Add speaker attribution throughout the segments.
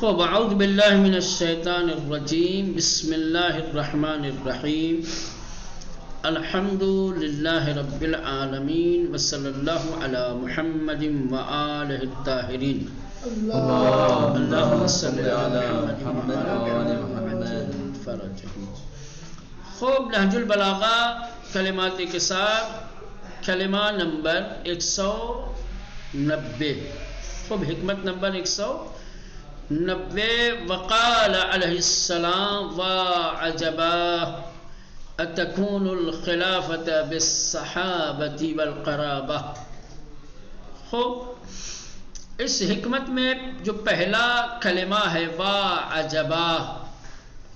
Speaker 1: خب اعوذ باللہ من الشیطان الرجیم بسم اللہ الرحمن الرحیم الحمد للہ رب العالمین وصلی اللہ علی محمد وآلہ الطاہرین اللہم صلی علی محمد وآل محمد فرجہ. خوب نہج البلاغہ کلمات کے ساتھ کلمہ نمبر 190. خوب حکمت نمبر 190. وقال علیہ السلام وعجبا اتکون الخلافت بالصحابت والقرابہ. خوب اس حکمت میں جو پہلا کلمہ ہے وعجبا،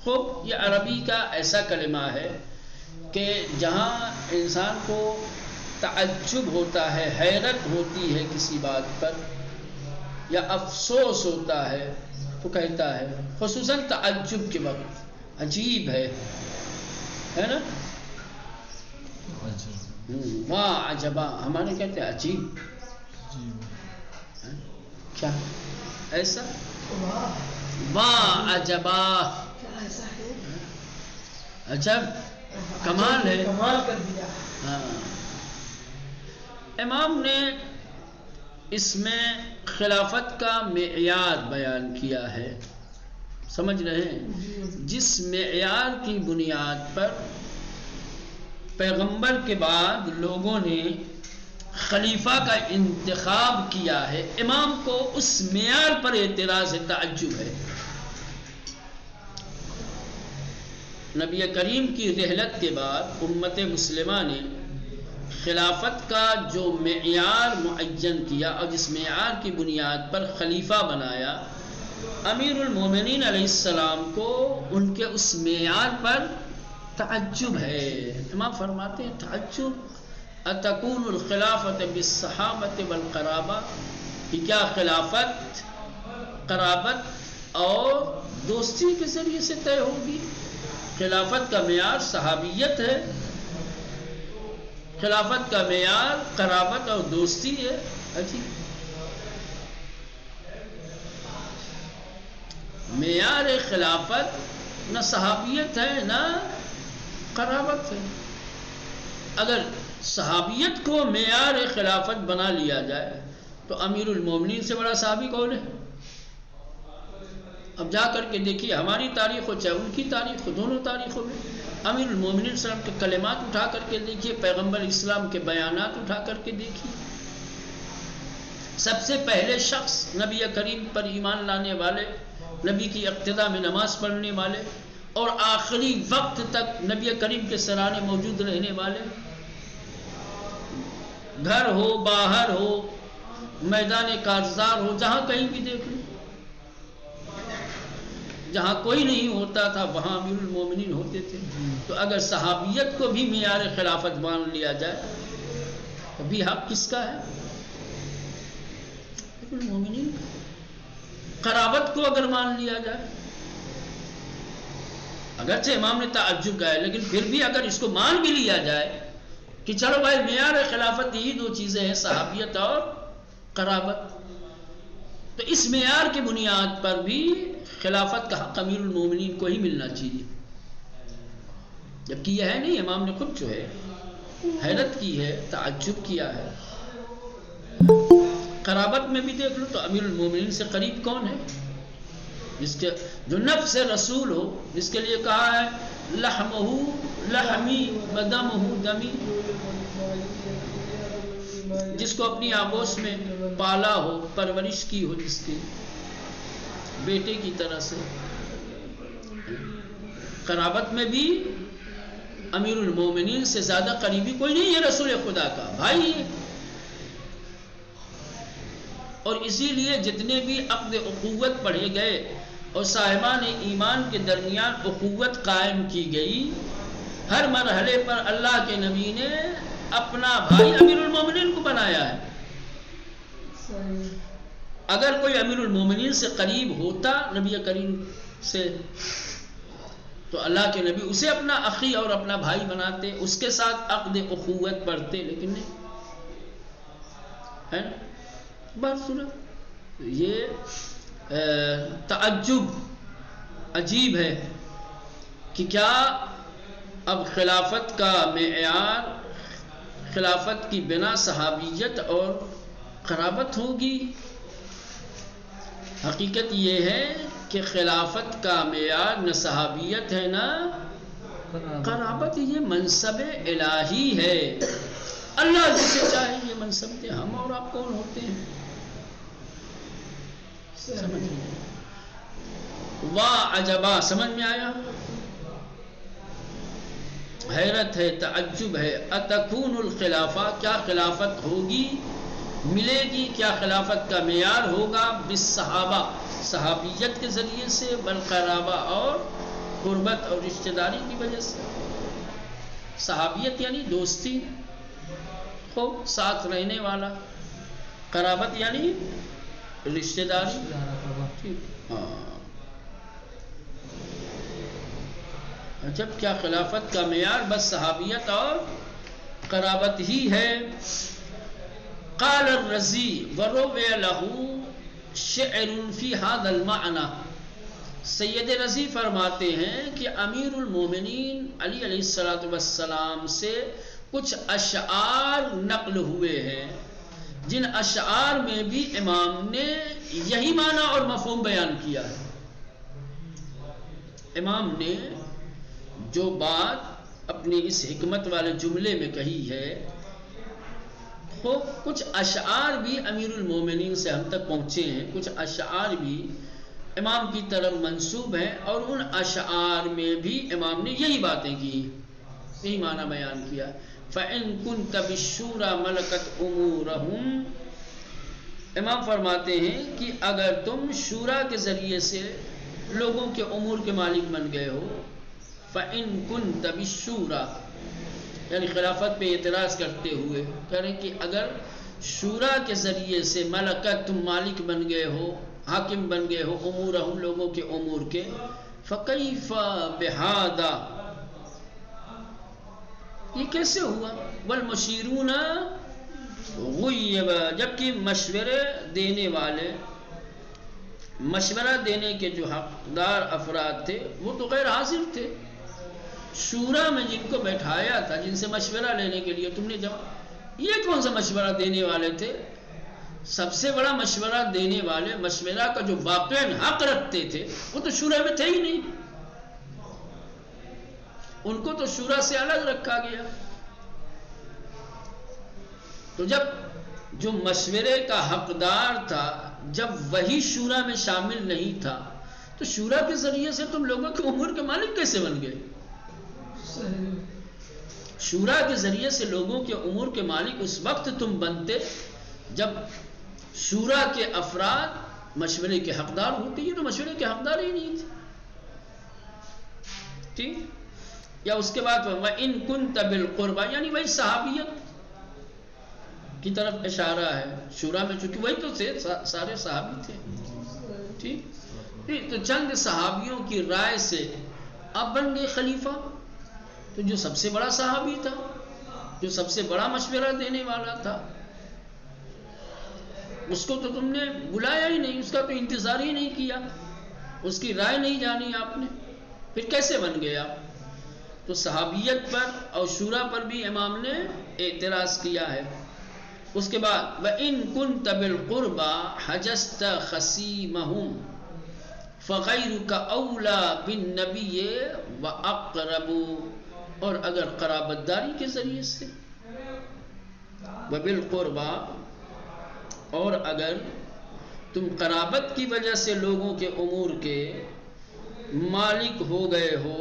Speaker 1: خوب یہ عربی کا ایسا کلمہ ہے کہ جہاں انسان کو تعجب ہوتا ہے، حیرت ہوتی ہے کسی بات پر یا افسوس ہوتا ہے تو کہتا ہے، خصوصاً تعجب کے وقت عجیب ہے نا. واہ عجبا، ہمارے کہتے ہیں عجیب. کیا ایسا؟ واہ عجبا، عجب، کمال ہے، کمال کر دیا. ہاں، امام نے اس میں خلافت کا معیار بیان کیا ہے، سمجھ رہے ہیں؟ جس معیار کی بنیاد پر پیغمبر کے بعد لوگوں نے خلیفہ کا انتخاب کیا ہے، امام کو اس معیار پر اعتراض تعجب ہے. نبی کریم کی رحلت کے بعد امت مسلمہ نے خلافت کا جو معیار معین کیا اور جس معیار کی بنیاد پر خلیفہ بنایا، امیر المومنین علیہ السلام کو ان کے اس معیار پر تعجب ہے. امام فرماتے ہیں تعجب اتکون الخلافت بالصحابت والقرابہ، کہ کیا خلافت قرابت اور دوستی کے ذریعے سے طے ہوگی؟ خلافت کا معیار صحابیت ہے، خلافت کا معیار قرابت اور دوستی ہے. معیار خلافت نہ صحابیت ہے نہ قرابت ہے. اگر صحابیت کو معیار خلافت بنا لیا جائے تو امیر المومنین سے بڑا صحابی کون ہے؟ اب جا کر کے دیکھیے ہماری تاریخ ہو چاہے ان کی تاریخ ہو، دونوں تاریخوں میں امیر المومنین صلی اللہ علیہ وسلم کے کلمات اٹھا کر کے دیکھیے، پیغمبر اسلام کے بیانات اٹھا کر کے دیکھیے. سب سے پہلے شخص نبی کریم پر ایمان لانے والے، نبی کی اقتداء میں نماز پڑھنے والے اور آخری وقت تک نبی کریم کے سرانے موجود رہنے والے، گھر ہو باہر ہو میدان کارزار ہو، جہاں کہیں بھی دیکھ لیں، جہاں کوئی نہیں ہوتا تھا وہاں امیر المومنین ہوتے تھے. تو اگر صحابیت کو بھی معیار خلافت مان لیا جائے تو بھی حق کس کا ہے؟ امیر المومنین. قرابت کو اگر مان لیا جائے، اگرچہ امام نے تعجب کا ہے لیکن پھر بھی اگر اس کو مان بھی لیا جائے کہ چلو بھائی معیار خلافت یہی دو چیزیں ہیں، صحابیت اور قرابت، تو اس معیار کی بنیاد پر بھی خلافت کا حق امیر المومنین کو ہی ملنا چاہیے. جبکہ یہ ہے نہیں، امام نے خود جو ہے حیرت کی ہے، تعجب کیا ہے. قرابت میں بھی دیکھ لو تو امیر المومنین سے قریب کون ہے؟ جس کے جو نفس رسول ہو، جس کے لیے کہا ہے لحمہ لحمی ودمہ دمی، جس کو اپنی آغوش میں پالا ہو، پرورش کی ہو، جس کے بیٹے کی طرح سے. قرابت میں بھی امیر المومنین سے زیادہ قریبی کوئی نہیں ہے، رسول خدا کا بھائی. اور اسی لیے جتنے بھی عقد اخوت پڑھے گئے اور صاحبان ایمان کے درمیان اخوت قائم کی گئی، ہر مرحلے پر اللہ کے نبی نے اپنا بھائی امیر المومنین کو بنایا ہے. اگر کوئی امیر المومنین سے قریب ہوتا نبی کریم سے تو اللہ کے نبی اسے اپنا اخی اور اپنا بھائی بناتے، اس کے ساتھ عقد اخوت پڑھتے، لیکن نہیں ہے. بات سنو، یہ تعجب عجیب ہے کہ کیا اب خلافت کا معیار، خلافت کی بنا صحابیت اور قرابت ہوگی؟ حقیقت یہ ہے کہ خلافت کا معیار نہ صحابیت ہے نہ قرابت، یہ منصب الہی ہے، اللہ جسے چاہے یہ منصب دے۔ ہم اور آپ کون ہوتے ہیں؟ سمجھ واہ عجبا، سمجھ میں آیا؟ حیرت ہے، تعجب ہے۔ اتکون الخلافہ، کیا خلافت ہوگی، ملے گی، کیا خلافت کا معیار ہوگا بالصحابہ، صحابیت کے ذریعے سے، بالقرابہ اور قربت اور رشتہ داری کی وجہ سے۔ صحابیت یعنی دوستی، خوب ساتھ رہنے والا، قرابت یعنی رشتہ داری۔ جب کیا خلافت کا معیار بس صحابیت اور قرابت ہی ہے؟ قال الرزی وروی له شعر فی هذا المعنى، سید رضی فرماتے ہیں کہ امیر المومنین علی علیہ السلام سے کچھ اشعار نقل ہوئے ہیں، جن اشعار میں بھی امام نے یہی معنی اور مفہوم بیان کیا ہے۔ امام نے جو بات اپنی اس حکمت والے جملے میں کہی ہے، وہ کچھ اشعار بھی امیر المومنین سے ہم تک پہنچے ہیں، کچھ اشعار بھی امام کی طرف منسوب ہیں، اور ان اشعار میں بھی امام نے یہی باتیں کی، یہی معنی بیان کیا۔ فَإِن كُنْتَ بِالشُّورَى مَلَكَتْ أُمُورَهُمْ، امام فرماتے ہیں کہ اگر تم شورا کے ذریعے سے لوگوں کے امور کے مالک بن گئے ہو، فَإِن كُنْتَ بِالشُّورَى یعنی خلافت پہ اعتراض کرتے ہوئے کہہ رہے ہیں کہ اگر شورا کے ذریعے سے ملکت، تم مالک بن گئے ہو، حاکم بن گئے ہو، امورہم لوگوں کے امور کے، فَكَيْفَ بِهَذَا یہ کیسے ہوا؟ والمشیرون غیب، جبکہ مشورے دینے والے، مشورہ دینے کے جو حقدار افراد تھے وہ تو غیر حاضر تھے۔ شورا میں جن کو بیٹھایا تھا، جن سے مشورہ لینے کے لیے تم نے جواب، یہ کون سا مشورہ دینے والے تھے؟ سب سے بڑا مشورہ دینے والے، مشورہ کا جو واقعاً حق رکھتے تھے، وہ تو شورا میں تھے ہی نہیں، ان کو تو شورا سے الگ رکھا گیا۔ تو جب جو مشورے کا حقدار تھا، جب وہی شورا میں شامل نہیں تھا، تو شورا کے ذریعے سے تم لوگوں کے امور کے مالک کیسے بن گئے؟ شورا کے ذریعے سے لوگوں کے امور کے مالک اس وقت تم بنتے جب شورا کے افراد مشورے کے حقدار ہوتے، یہ تو مشورے کے حقدار ہی نہیں تھے۔ ٹھیک، یا اس کے بعد وَإِن كُنْتَ بِالْقُرْبَى یعنی وہی صحابیت کی طرف اشارہ ہے۔ شورا میں چونکہ وہی تو تھے، سارے صحابی تھے۔ ٹھیک، تو چند صحابیوں کی رائے سے اب بن گئے خلیفہ، تو جو سب سے بڑا صحابی تھا، جو سب سے بڑا مشورہ دینے والا تھا، اس کو تو تم نے بلایا ہی نہیں، اس کا تو انتظار ہی نہیں کیا، اس کی رائے نہیں جانی آپ نے، پھر کیسے بن گئے آپ؟ تو صحابیت پر اور شورا پر بھی امام نے اعتراض کیا ہے۔ اس کے بعد وَإِن كُنْتَ بِالْقُرْبَى حَجَزْتَ خَصِيمَهُمْ فَغَيْرُكَ أَوْلَى بِالنَّبِيِّ وَأَقْرَبُ، اور اگر قرابت داری کے ذریعے سے، وَبِالْقُرْبَى اور اگر تم قرابت کی وجہ سے لوگوں کے امور کے مالک ہو گئے ہو،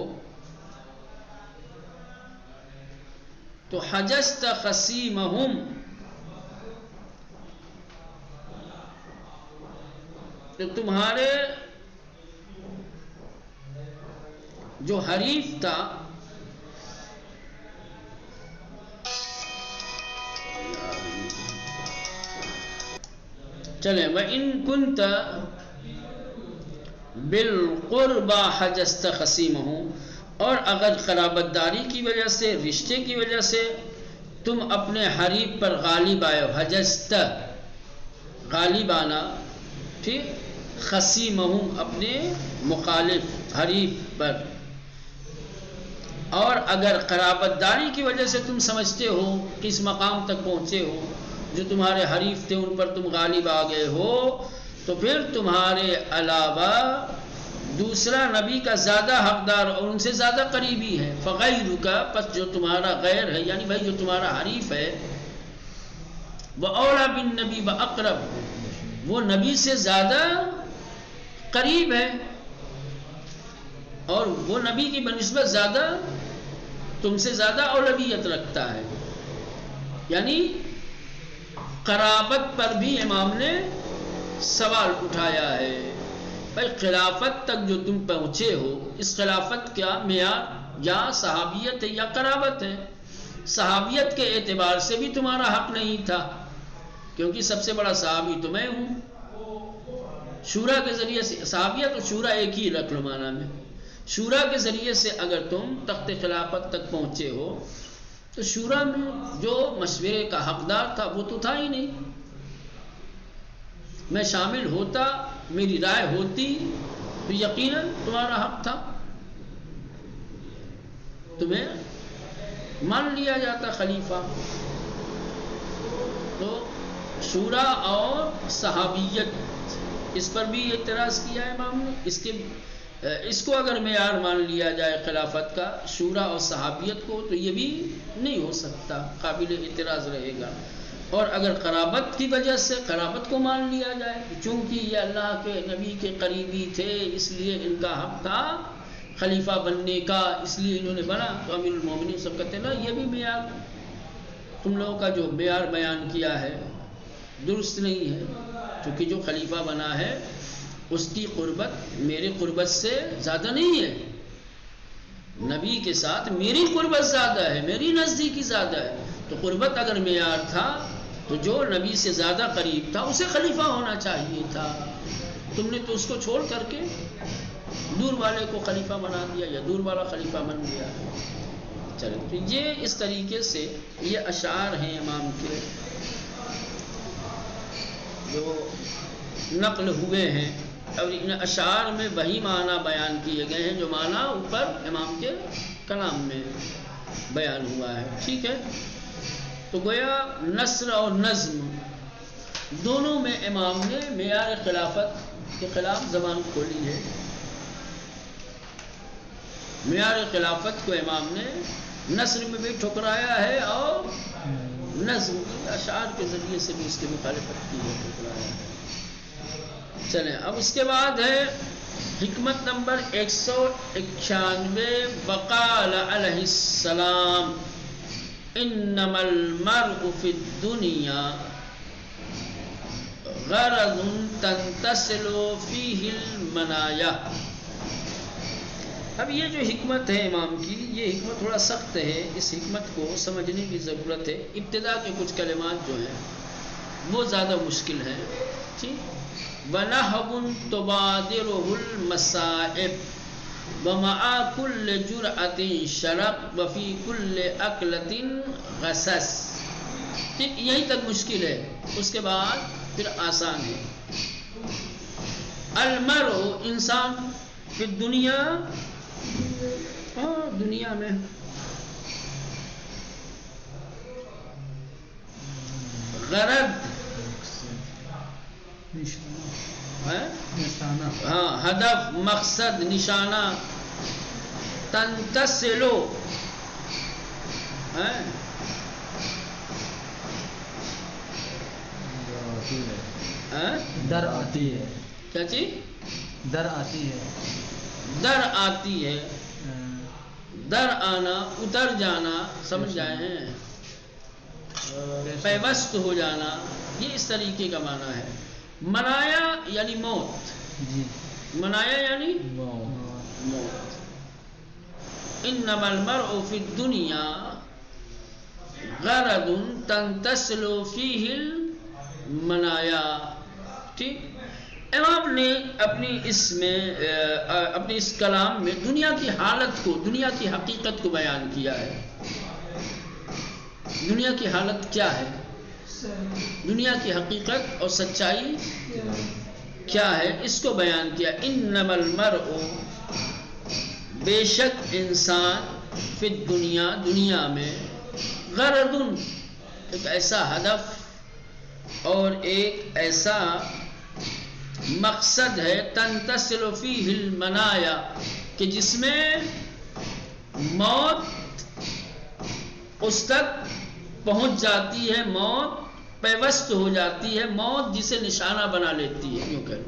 Speaker 1: تو حجزت خصیمہم، تو تمہارے جو حریف تھا، چلیں وَإِن كُنْتَ بِالْقُرْبَى حَجَزْتَ خَصِيمَهُ، اور اگر قرابت داری کی وجہ سے، رشتے کی وجہ سے تم اپنے حریف پر غالب آئے ہو، حجزت غالب آنا، ٹھیک، خصیمہم اپنے مخالف حریف پر، اور اگر قرابت داری کی وجہ سے تم سمجھتے ہو کہ اس مقام تک پہنچے ہو، جو تمہارے حریف تھے ان پر تم غالب آ گئے ہو، تو پھر تمہارے علاوہ دوسرا نبی کا زیادہ حقدار اور ان سے زیادہ قریبی ہے، فغیرک، پس جو تمہارا غیر ہے یعنی بھائی جو تمہارا حریف ہے، وَأَوْلَى بِالنَّبِي وَأَقْرَبُ، وہ نبی سے زیادہ قریب ہے اور وہ نبی کی بنسبت زیادہ تم سے زیادہ اولویت رکھتا ہے. یعنی قرابت پر بھی امام نے سوال اٹھایا ہے. بھائی خلافت تک جو تم پہنچے ہو، اس خلافت کا معیار یا صحابیت ہے یا قرابت ہے. صحابیت کے اعتبار سے بھی تمہارا حق نہیں تھا، کیونکہ سب سے بڑا صحابی تو میں ہوں. شورا کے ذریعے سے، صحابیت اور شورا ایک ہی رکھ لو معنی میں، شورا کے ذریعے سے اگر تم تخت خلافت تک پہنچے ہو تو شورا میں جو مشورے کا حقدار تھا وہ تو تھا ہی نہیں. میں شامل ہوتا، میری رائے ہوتی تو یقیناً تمہارا حق تھا، تمہیں مان لیا جاتا خلیفہ. تو شورا اور صحابیت، اس پر بھی اعتراض کیا ہے امام نے. اس کو اگر معیار مان لیا جائے خلافت کا، شورا اور صحابیت کو، تو یہ بھی نہیں ہو سکتا، قابل اعتراض رہے گا. اور اگر قرابت کی وجہ سے قرابت کو مان لیا جائے، چونکہ یہ اللہ کے نبی کے قریبی تھے اس لیے ان کا حق تھا خلیفہ بننے کا، اس لیے انہوں نے بنا، تو امیر المومنین سب کہتے ہیں نا یہ بھی معیار، تم لوگوں کا جو معیار بیان کیا ہے درست نہیں ہے، کیونکہ جو خلیفہ بنا ہے اس کی قربت میری قربت سے زیادہ نہیں ہے. نبی کے ساتھ میری قربت زیادہ ہے، میری نزدیکی زیادہ ہے. تو قربت اگر معیار تھا تو جو نبی سے زیادہ قریب تھا اسے خلیفہ ہونا چاہیے تھا. تم نے تو اس کو چھوڑ کر کے دور والے کو خلیفہ بنا دیا، یا دور والا خلیفہ بن گیا. چلو تو یہ اس طریقے سے یہ اشعار ہیں امام کے جو نقل ہوئے ہیں، اور ان اشعار میں وہی معنی بیان کیے گئے ہیں جو معنی اوپر امام کے کلام میں بیان ہوا ہے. ٹھیک ہے، تو گویا نثر اور نظم دونوں میں امام نے معیار خلافت کے خلاف زبان کھولی ہے. معیار خلافت کو امام نے نثر میں بھی ٹھکرایا ہے اور نظم اشعار کے ذریعے سے بھی اس کی مخالفت کی ہے، ٹھکرایا ہے. چلیں اب اس کے بعد ہے حکمت نمبر 191. وقال علیہ السلام انما المرء فی الدنیا غرض تنتسل فیہ المنایا. اب یہ جو حکمت ہے امام کی، یہ حکمت تھوڑا سخت ہے، اس حکمت کو سمجھنے کی ضرورت ہے. ابتدا کے کچھ کلمات جو ہیں وہ زیادہ مشکل ہیں. ٹھیک، وَنَحْوٌ تُبَادِرُهُ الْمَصَائِبُ وَمَعَ كُلِّ جُرْعَةٍ شَرَقٍ وَفِي كُلِّ أَكْلَةٍ غَصَصٍ. ٹھیک، یہیں تک مشکل ہے، اس کے بعد پھر آسان ہے. المرء انسان، فی الدنیا دنیا میں، غرض ہاں ہدف، مقصد، نشانہ. تنتسلو
Speaker 2: در آتی ہے.
Speaker 1: کیا چیز؟
Speaker 2: در آتی ہے.
Speaker 1: در آتی ہے، در آنا، اتر جانا، سمجھ جائے ہیں، پیوست ہو جانا، یہ اس طریقے کا معنی ہے. منایا یعنی موت،
Speaker 2: جی،
Speaker 1: منایا یعنی موت. انما المرء فی الدنیا غرض تنتسل فیہ المنایا. ٹھیک، امام نے اپنی اس کلام میں دنیا کی حالت کو، دنیا کی حقیقت کو بیان کیا ہے. دنیا کی حالت کیا ہے؟ دنیا کی حقیقت اور سچائی کیا ہے اس کو بیان کیا، انما المرء، بے شک انسان، فی الدنیا، دنیا میں، غرض، ایک ایسا ہدف اور ایک ایسا مقصد ہے، تنتصر فیہ المنایا، کہ جس میں موت اس تک پہنچ جاتی ہے، موت پیوست ہو جاتی ہے، موت جسے نشانہ بنا لیتی ہے، یوں کہہ،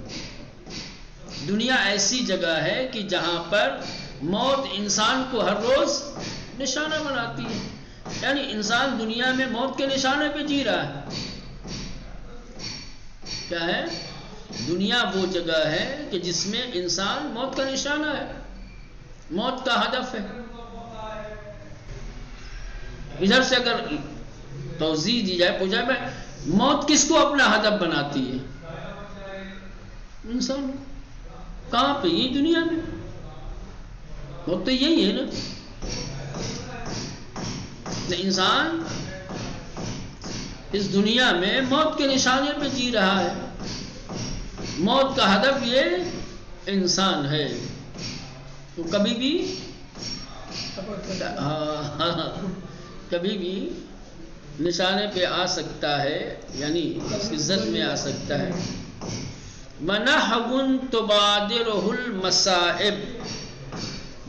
Speaker 1: دنیا ایسی جگہ ہے کہ جہاں پر موت انسان کو ہر روز نشانہ بناتی ہے، یعنی انسان دنیا میں موت کے نشانے پہ جی رہا ہے۔ کیا ہے؟ دنیا وہ جگہ ہے کہ جس میں انسان موت کا نشانہ ہے، موت کا ہدف ہے۔ ادھر سے اگر توضیح دی جائے، پوچھا میں موت کس کو اپنا ہدف بناتی ہے؟ انسان کہاں پہ؟ یہ دنیا میں موت تو یہی ہے نا۔ انسان اس دنیا میں موت کے نشانے پہ جی رہا ہے، موت کا ہدف یہ انسان ہے، تو کبھی بھی کبھی بھی نشانے پہ آ سکتا ہے، یعنی اس کی زد میں آ سکتا ہے۔ وَنَحْبٌ تُبَادِرُهُ الْمَصَائِبُ،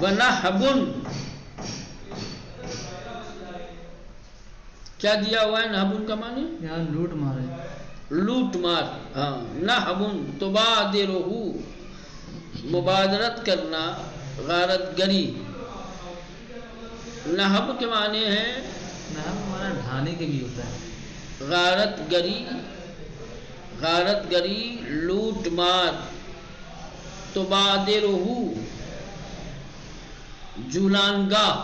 Speaker 1: وَنَحْبٌ کیا دیا ہوا ہے؟ نحبن کا معنی
Speaker 2: یہاں لوٹ مارے،
Speaker 1: لوٹ مار، ہاں، نحبن تبادرہ، مبادرت کرنا، غارت گری۔ نحب کے معنی ہے،
Speaker 2: نحب ہمارا ڈھانے کے بھی ہوتا ہے،
Speaker 1: غارت گری، غارت گری، لوٹ مار، تبادرہ، جولان گاہ،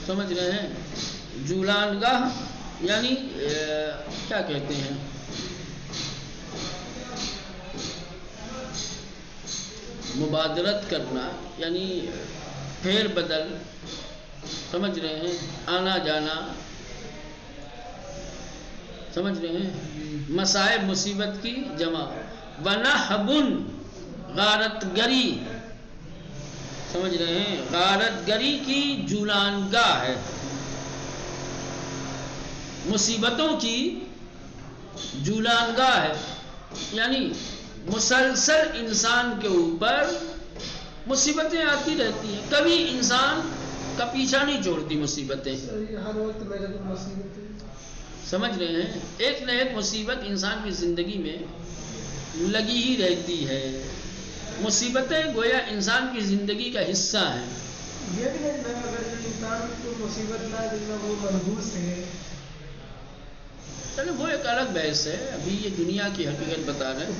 Speaker 1: سمجھ رہے ہیں؟ جولان گاہ یعنی کیا کہتے ہیں، مبادرت کرنا یعنی پھیر بدل، سمجھ رہے ہیں؟ آنا جانا، سمجھ رہے ہیں؟ مصائب، مصیبت کی جمع۔ وَنَحْبٌ، غارت گری، سمجھ رہے ہیں؟ غارت گری کی جولان گاہ ہے، مصیبتوں کی جولان گاہ ہے، یعنی مسلسل انسان کے اوپر مصیبتیں آتی رہتی ہیں، کبھی انسان کا پیچھا نہیں چھوڑتی مصیبتیں،
Speaker 3: ہر وقت میرے کو مصیبتیں،
Speaker 1: سمجھ رہے ہیں؟ ایک نہ ایک مصیبت انسان کی زندگی میں لگی ہی رہتی ہے، مصیبتیں گویا انسان کی زندگی کا حصہ ہیں۔
Speaker 3: یہ بھی نہیں میں اگر انسان کو مصیبت نہ دینا وہ منحوس ہے،
Speaker 1: چلے وہ ایک الگ بحث ہے، ابھی یہ دنیا کی حقیقت بتا رہے ہیں۔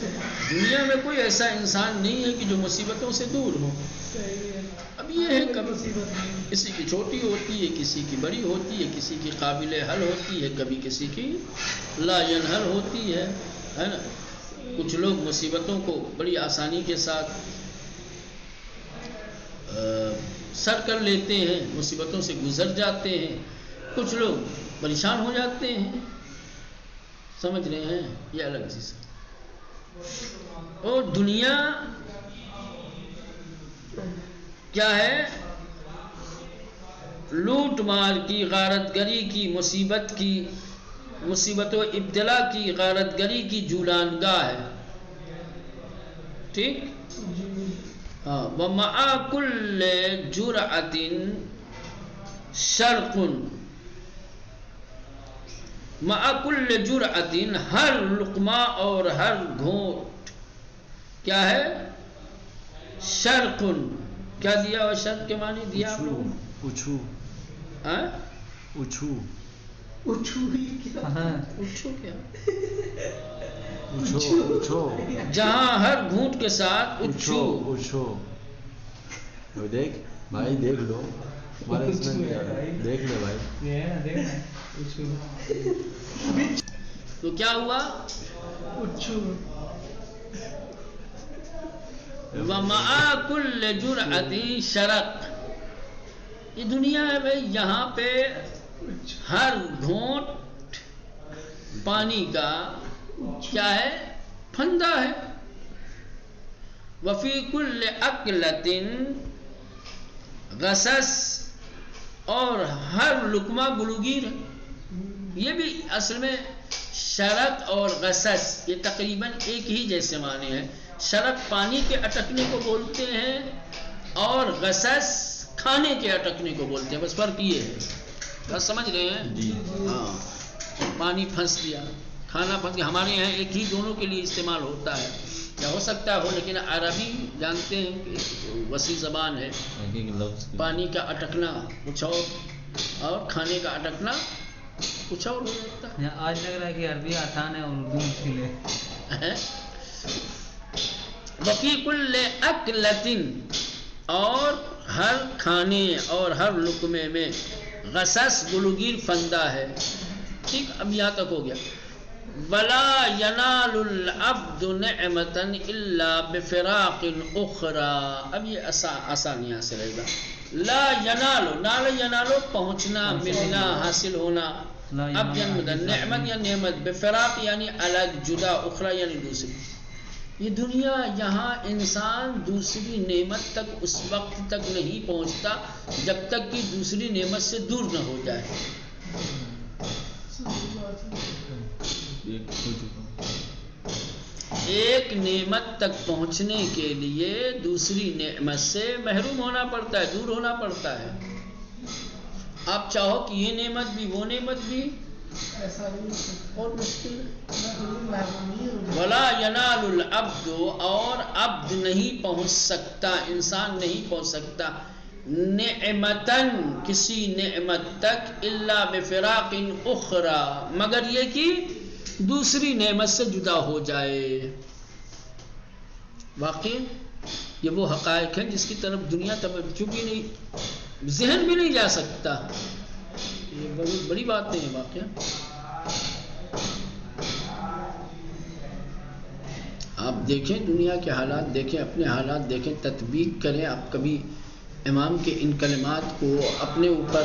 Speaker 1: دنیا میں کوئی ایسا انسان نہیں ہے کہ جو مصیبتوں سے دور ہو۔
Speaker 3: صحیح ہے،
Speaker 1: اب یہ ہے کبھی
Speaker 3: مصیبت ہے،
Speaker 1: کسی کی چھوٹی ہوتی ہے، کسی کی بڑی ہوتی ہے، کسی کی قابل حل ہوتی ہے، کبھی کسی کی لا ینحل ہوتی ہے نا۔ کچھ لوگ مصیبتوں کو بڑی آسانی کے ساتھ سر کر لیتے ہیں، مصیبتوں سے گزر جاتے ہیں، کچھ لوگ پریشان ہو جاتے ہیں، سمجھ رہے ہیں؟ یہ الگ چیز ہے۔ اور دنیا کیا ہے؟ لوٹ مار کی، غارت گری کی، مصیبت کی، مصیبت و ابتلا کی، غارت گری کی جولان گاہ ہے، ٹھیک؟ ہاں، وَمَعَ كُلِّ جُرْعَةٍ شَرْقٌ، مَعَ كُلِّ جُرْعَةٍ، ہر لقمہ اور ہر گھونٹ کیا ہے؟ شرقن، کیا دیا ہوا؟ شرق کے معنی دیا آپ لوگوں نے؟
Speaker 2: اچھو، اچھو،
Speaker 3: اچھو ہی کیا،
Speaker 1: اچھو کیا؟
Speaker 2: اچھو، اچھو،
Speaker 1: جہاں ہر گھونٹ کے ساتھ اچھو،
Speaker 2: اچھو، دیکھ بھائی، دیکھ لو ہمارے اس میں، دیکھ لے بھائی،
Speaker 1: تو کیا ہوا؟
Speaker 3: اچھو،
Speaker 1: وَمَعَ كُلِّ جُرْعَةٍ شَرَقٌ، یہ دنیا ہے بھائی، یہاں پہ ہر گھونٹ پانی کا کیا ہے؟ پھندا ہے. وفی کل اکلۃ غصص، اور ہر لقمہ گلوگیر ہے. یہ بھی اصل میں شرق اور غصص یہ تقریباً ایک ہی جیسے معنی ہیں. شرق پانی کے اٹکنے کو بولتے ہیں اور غصص کھانے کے اٹکنے کو بولتے ہیں. بس فرق یہ ہے. بس سمجھ رہے ہیں؟
Speaker 2: جی.
Speaker 1: ہاں، پانی پھنس دیا، کھانا پھنس گیا. ہمارے یہاں ایک ہی دونوں کے لیے استعمال ہوتا ہے، یا ہو سکتا ہو، لیکن عربی جانتے ہیں کہ وسیع زبان ہے. پانی کا اٹکنا کچھ اور کھانے کا اٹکنا کچھ اور ہو جاتا ہے.
Speaker 4: آج لگ رہا ہے کہ عربی آسان ہے اردو مشکل ہے.
Speaker 1: وفی کل اکلۃ، اور ہر کھانے اور ہر لقمے میں غصص گلوگیر فندہ ہے. ٹھیک، اب یہاں تک ہو گیا. ولا ینال العبد نعمتا الا بفراق اخرى. اب یہ آسان یہاں سے رہے گا. لا ینالو، نال ینالو پہنچنا، ملنا، حاصل ہونا. اب نعمت یا نعمت، بفراق یعنی الگ، جدا، اخرى یعنی دوسری. یہ دنیا، یہاں انسان دوسری نعمت تک اس وقت تک نہیں پہنچتا جب تک کہ دوسری نعمت سے دور نہ ہو جائے. ایک نعمت تک پہنچنے کے لیے دوسری نعمت سے محروم ہونا پڑتا ہے، دور ہونا پڑتا ہے. آپ چاہو کہ یہ نعمت بھی وہ نعمت بھی اور مشکل. ولا ینال العبد، اور عبد نہیں پہنچ سکتا، انسان نہیں پہنچ سکتا، نعمتن کسی نعمت تک، الا بفراق اخرى مگر یہ کہ دوسری نعمت سے جدا ہو جائے. واقعی یہ وہ حقائق ہیں جس کی طرف دنیا توجہ بھی نہیں، ذہن بھی نہیں جا سکتا. یہ بہت بڑی باتیں ہیں واقعی. آپ دیکھیں دنیا کے حالات، دیکھیں اپنے حالات، دیکھیں تطبیق کریں. آپ کبھی امام کے ان کلمات کو اپنے اوپر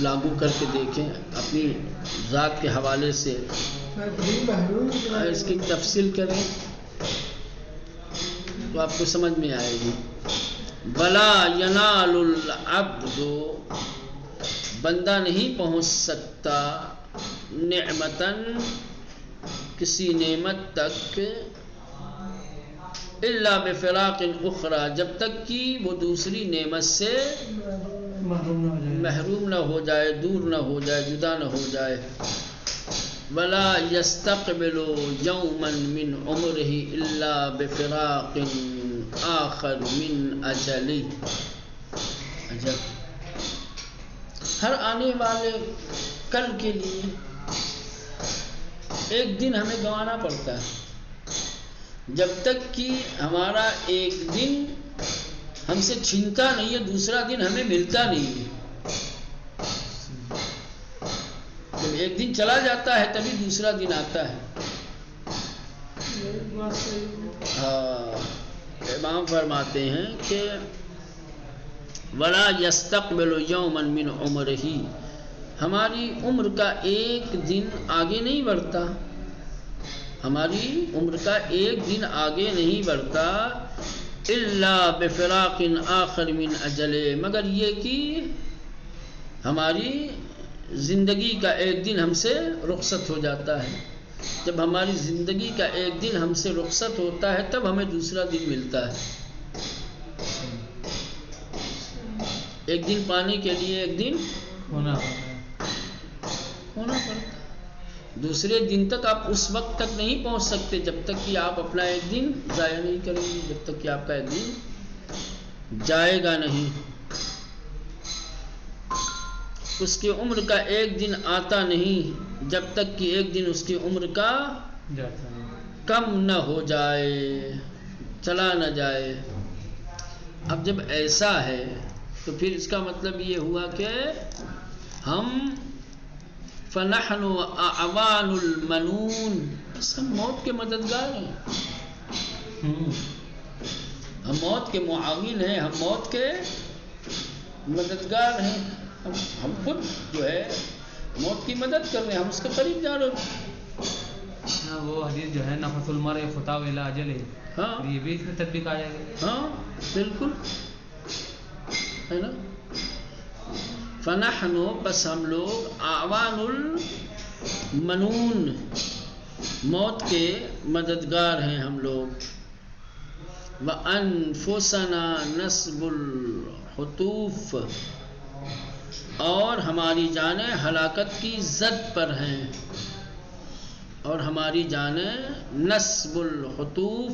Speaker 1: لاگو کر کے دیکھیں، اپنی ذات کے حوالے سے اس کی تفصیل کریں تو آپ کو سمجھ میں آئے گی. ولا ینال العبد، بندہ نہیں پہنچ سکتا، نعمتن کسی نعمت تک، الا بفراق اخرى جب تک کہ وہ دوسری نعمت سے محروم نہ ہو جائے، دور نہ ہو جائے، جدا نہ ہو جائے. ولا يستقبل يوما من عمره الا بفراق آخر من اجله. ہر آنے والے کل کے لیے ایک دن ہمیں گنوانا پڑتا ہے. جب تک کہ ہمارا ایک دن ہم سے چھینتا نہیں ہے، دوسرا دن ہمیں ملتا نہیں ہے. جب ایک دن چلا جاتا ہے تبھی دوسرا دن آتا ہے. امام فرماتے ہیں کہ ولا يستقبل يوما من عمره، ہماری عمر کا ایک دن آگے نہیں بڑھتا، ہماری عمر کا ایک دن آگے نہیں بڑھتا، الا بفراق آخر من اجلہ مگر یہ کہ ہماری زندگی کا ایک دن ہم سے رخصت ہو جاتا ہے. جب ہماری زندگی کا ایک دن ہم سے رخصت ہوتا ہے تب ہمیں دوسرا دن ملتا ہے. ایک دن پانے کے لیے ایک دن ہونا پڑتا ہے. دوسرے دن تک آپ اس وقت تک نہیں پہنچ سکتے جب تک کہ آپ اپنا ایک دن ضائع نہیں کریں گے، جب تک کہ آپ کا ایک دن جائے گا نہیں. اس کی عمر کا ایک دن آتا نہیں جب تک کہ ایک دن اس کی عمر کا کم نہ ہو جائے، چلا نہ جائے. اب جب ایسا ہے تو پھر اس کا مطلب یہ ہوا کہ ہم فنحن اعوان المنون، بس ہم موت کے مددگار ہیں، ہم موت کے معاون ہیں، ہم موت کے مددگار ہیں. ہم خود جو ہے موت کی مدد کر رہے ہیں، ہم اس کے قریب جا رہے ہیں.
Speaker 4: وہ حدیث جو ہے نفس المرء خطا الی اجلہ،
Speaker 1: ہاں
Speaker 4: یہ بھی اس میں تطبیق آ جائے گا.
Speaker 1: ہاں بالکل ہے نا. فنحن بس ہم لوگ اعوان المنون، موت کے مددگار ہیں ہم لوگ. وانفسنا نصب الحتوف، اور ہماری جانیں ہلاکت کی زد پر ہیں، اور ہماری جانیں نصب الحتوف،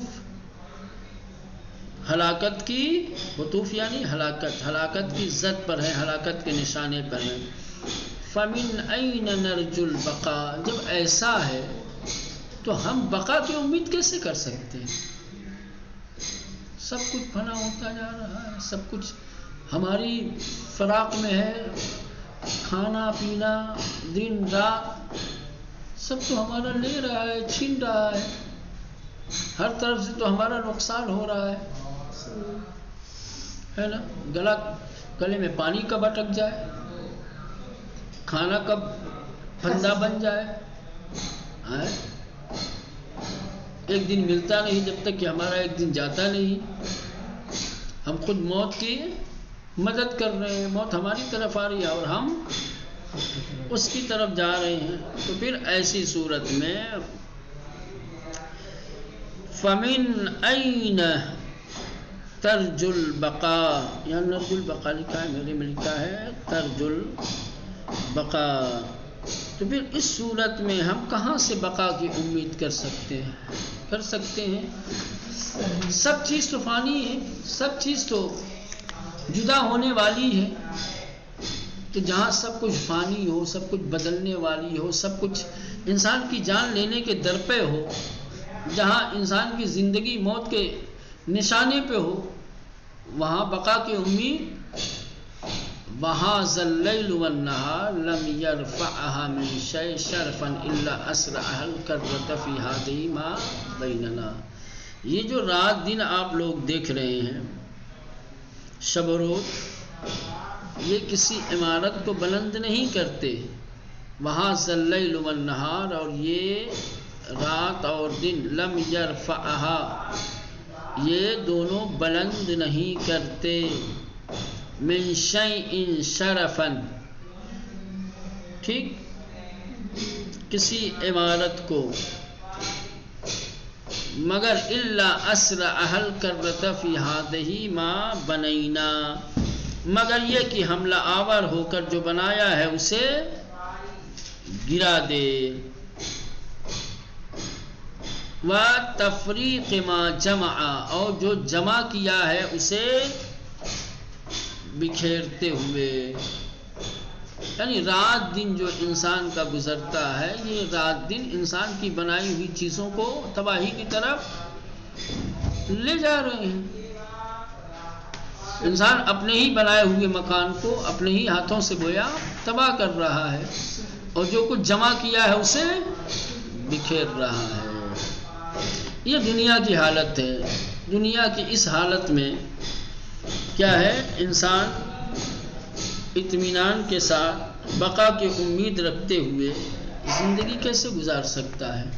Speaker 1: ہلاکت کی، حتوف یعنی ہلاکت، ہلاکت کی زد پر ہیں، ہلاکت کے نشانے پر ہیں. فمن این نرجو البقاء، جب ایسا ہے تو ہم بقا کی امید کیسے کر سکتے ہیں؟ سب کچھ فنا ہوتا جا رہا ہے، سب کچھ ہماری فراق میں ہے، کھانا پینا دن رات سب تو ہمارا لے رہا ہے، چھین رہا ہے، ہر طرف سے تو ہمارا نقصان ہو رہا ہے نا. گلے میں پانی کب اٹک جائے، کھانا کب پھندا بن جائے، ایک دن ملتا نہیں جب تک کہ ہمارا ایک دن جاتا نہیں. ہم خود موت کی مدد کر رہے ہیں، موت ہماری طرف آ رہی ہے اور ہم اس کی طرف جا رہے ہیں. تو پھر ایسی صورت میں فمن این ترجو البقاء، یا نرجو البقاء لکھا ہے، میرے میں لکھا ہے ترجو البقاء. تو پھر اس صورت میں ہم کہاں سے بقا کی امید کر سکتے ہیں؟ سب چیز تو فانی ہے، سب چیز تو جدا ہونے والی ہے. تو جہاں سب کچھ فانی ہو، سب کچھ بدلنے والی ہو، سب کچھ انسان کی جان لینے کے در پہ ہو، جہاں انسان کی زندگی موت کے نشانے پہ ہو، وہاں بقا کی امید. وہاں اللیل والنہار لم یرفعها من شیء شرفا الا اسرعها الکرۃ فی ہذہ ما بیننا. یہ جو رات دن آپ لوگ دیکھ رہے ہیں، شب و روز، یہ کسی عمارت کو بلند نہیں کرتے. وہاں اللیل والنہار، اور یہ رات اور دن، لم یرفعها، یہ دونوں بلند نہیں کرتے. من شیء شرفا، ٹھیک، کسی عمارت کو، مگر الا اسرعها الکرۃ فی ہذہ ما بنینا، مگر یہ کہ حملہ آور ہو کر جو بنایا ہے اسے گرا دے. وتفریق ما جمع، اور جو جمع کیا ہے اسے بکھیرتے ہوئے. یعنی رات دن جو انسان کا گزرتا ہے، یہ رات دن انسان کی بنائی ہوئی چیزوں کو تباہی کی طرف لے جا رہے ہیں. انسان اپنے ہی بنائے ہوئے مکان کو اپنے ہی ہاتھوں سے گویا تباہ کر رہا ہے، اور جو کچھ جمع کیا ہے اسے بکھیر رہا ہے. یہ دنیا کی حالت ہے. دنیا کی اس حالت میں کیا ہے، انسان اطمینان کے ساتھ بقا کی امید رکھتے ہوئے زندگی کیسے گزار سکتا ہے؟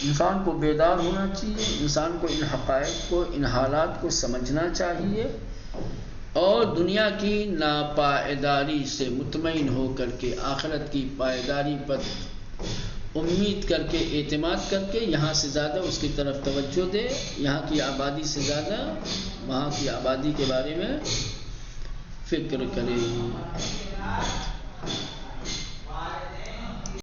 Speaker 1: انسان کو بیدار ہونا چاہیے، انسان کو ان حقائق کو، ان حالات کو سمجھنا چاہیے، اور دنیا کی ناپائیداری سے مطمئن ہو کر کے آخرت کی پائیداری پر امید کر کے، اعتماد کر کے، یہاں سے زیادہ اس کی طرف توجہ دے، یہاں کی آبادی سے زیادہ وہاں کی آبادی کے بارے میں فکر کرے.